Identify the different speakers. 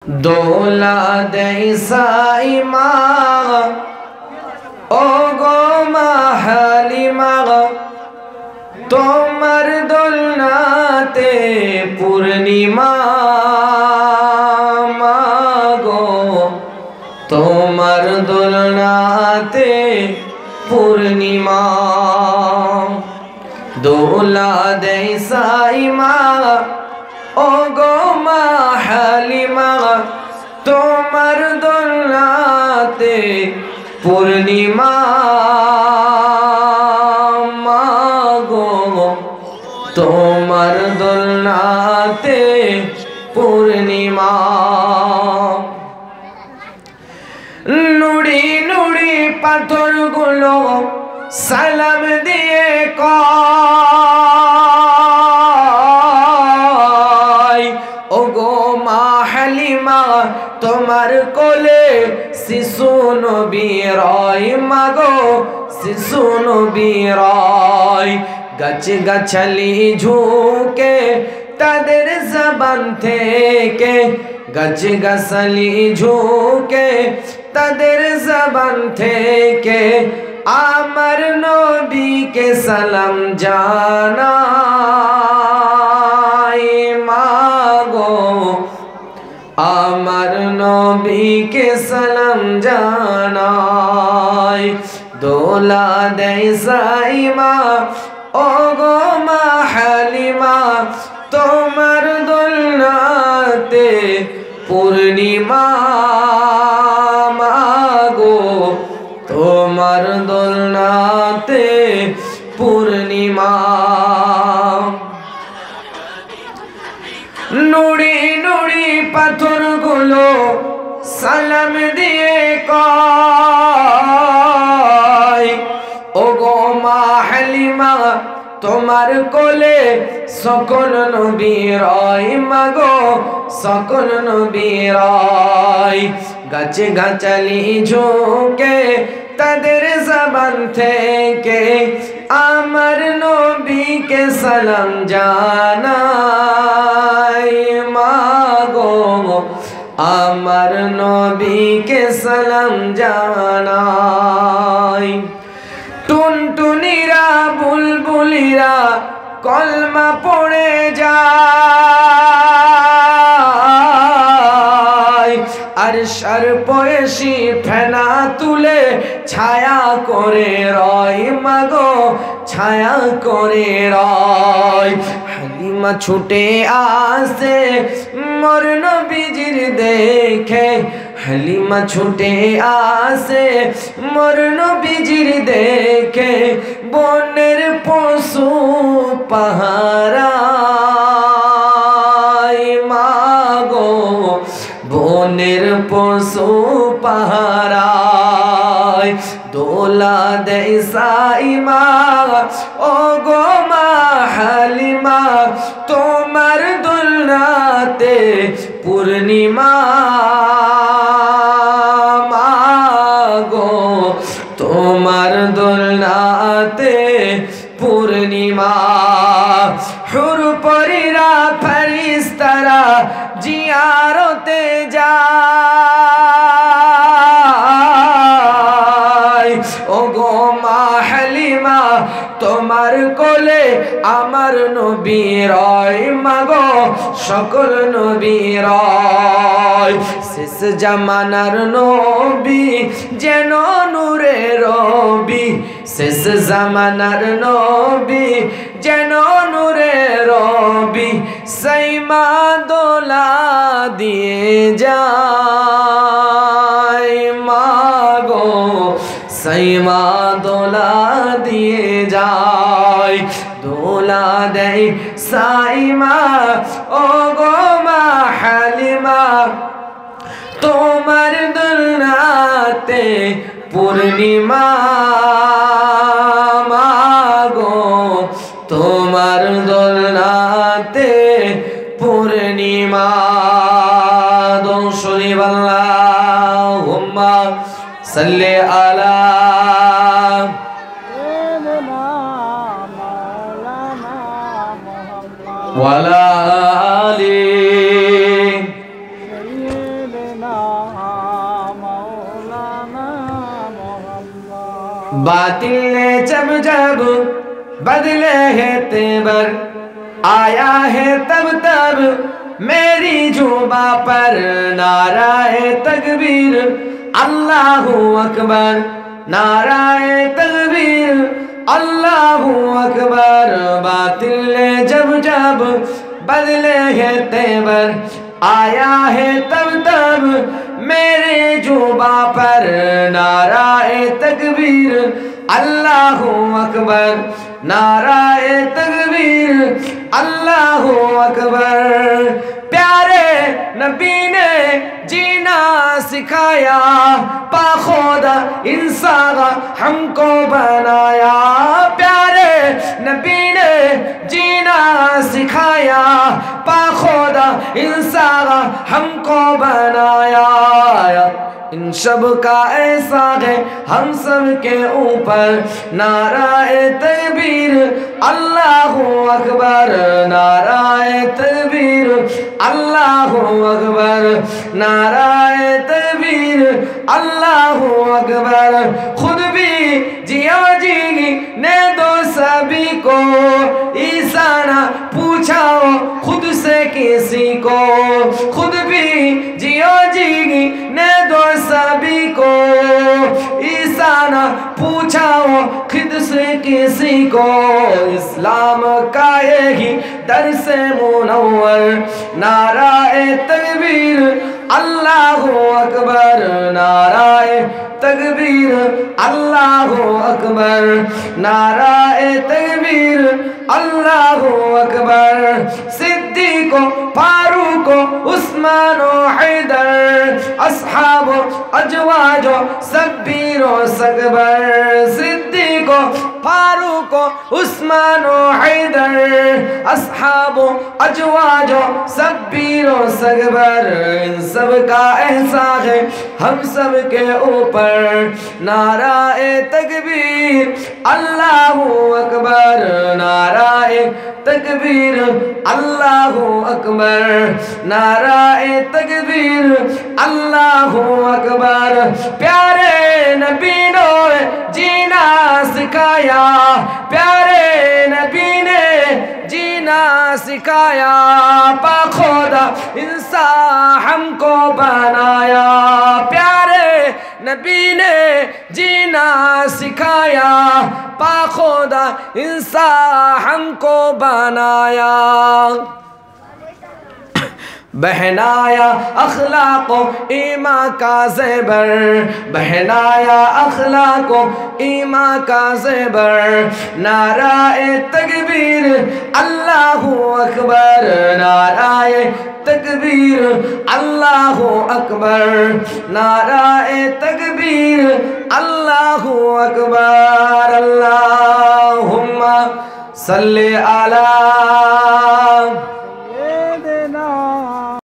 Speaker 1: দোলা দেই সাইমা ও গো মা হালিমা তোমার দোলনাতে পূর্ণিমা মাগো তোমার দোলনাতে পূর্ণিমা দোলা দেই সাইমা ও গো মা হালিমা তোমার দোলনাতে পূর্ণিমা মাগো তোমার দোলনাতে পূর্ণিমা নুড়ি নুড়ি পাথরগুলো সালাম দিয়ে কয় ও গো মা হালিমা তোমার কোলে শিশু নবী রয় মাগো শিশু নবী রয় গাছ গাছালি ঝুঁকে তাদের জবান থেকে গাছ গাছালি ঝুঁকে তাদের জবান থেকে আমার নবীকে সালাম জানাই মাগো আমার নবীকে সালাম জানাই দোলা দেই সাইমা ও গো মা হালিমা তোমার দোলনাতে পূর্ণিমা মাগো তোমার দোলনাতে পূর্ণিমা নুড়ি নুড়ি পাথরগুলো সালাম দিয়ে কয় ও গো মা হালিমা তোমার কোলে সকল নবী রয় মাগো সকল নবী রয় গাছে গাছালি ঝুঁকে তাদের জবান থেকে আমার নবীকে সালাম জানাই মাগো আমার নবীকে সালাম জানাই টুনটুনিরা বুলবুলিরা কলমা পড়ে যায় আর সর্বয়সী ফেনা তুলে ছায়া করে রয় মাগো ছায়া করে রয় হালিমা ছুটে আসে মোর নবীজির দেখে হালিমা ছুটে আসে মোর নবীজির দেখে বনের পশু পাহারায় মাগো বনের পশু পাহারায় দোলা দেই সাইমা ও গো মা হালিমা তোমার দোলনাতে পূর্ণিমা মাগো তোমার দোলনাতে পূর্ণিমা হুর পরিরা ফেরেশতারা জিয়ারতে যায় ও গো মা হালিমা তোমার কোলে আমার নবী রয় মাগো সকল নবী রয় শেষ জামানার নবী যেন নূরে রবি শেষ জামানার নবী যেন নূরে রবি সাইমা দোলা দিয়ে যায় মাগো সাইমা দোলা দিয়ে যায় দোলা দেই সাইমা ও গো মা হালিমা তোমার দোলনাতে পূর্ণিমা মাগো তোমার দোলনাতে পূর্ণিমা দোসলি আল্লাহুম্মা সাল্লি আলা ওয়ালা আলি باطل نے جب جب بدلے ہے تیور آیا ہے تب تب میری جوبا پر نعرہ تکبیر اللہ اکبر نعرہ تکبیر اللہ اکبر باطل نے جب جب بدلے ہے تیور آیا ہے تب تب میرے جوبا پر نعرہ تکبیر اللہ اکبر نعرہ تکبیر اللہ اکبر پیارے نبی نے جینا سکھایا پاخودا انسان ہم کو بنایا پیارے نبی نے جینا سکھایا پاخودا انسان ہم کو بنایا ان شب کا ایسا ہے ہم سب کے اوپر نعرہ تکبیر اللہ اکبر نعرہ تکبیر اللہ اکبر نعرہ تکبیر اللہ اکبر خود بھی جیا جی نے دو سبھی کو عیسیٰ نہ پوچھاؤ خود سے کسی کو خود بھی جیا جی نے دو سبھی کو عیسیٰ نہ پوچھاؤ خود سے کسی کو اسلام کا یہی درس منور نعرہ تکبیر اللہ اکبر نعرہ تکبیر اللہ اکبر نعرہ تکبیر اللہ اکبر صدیق فاروق عثمان و حیدر اصحاب ازواج شبیر و صغبر صدیق فاروق عثمان و حیدر اصحاب ازواج شبیر و صغبر ان سب کا احساس ہے ہم سب کے اوپر نعرہ تکبیر اللہ اکبر نعرہ تکبیر اللہ اکبر نعرہ تکبیر اللہ اکبر پیارے نبی نے جینا سکھایا پیارے نبی نے جینا سکھایا پاخودا انسان ہم کو بنایا پیارے نبی نے جینا سکھایا پاخودا انسان ہم کو بنایا بہنایا اخلاق و ایمان کا زیور بہنایا اخلاق و ایمان کا زیور نعرہ تکبیر اللہ اکبر نعرہ تکبیر اللہ اکبر نعرہ تکبیر اللہ اکبر اللہم صلی علی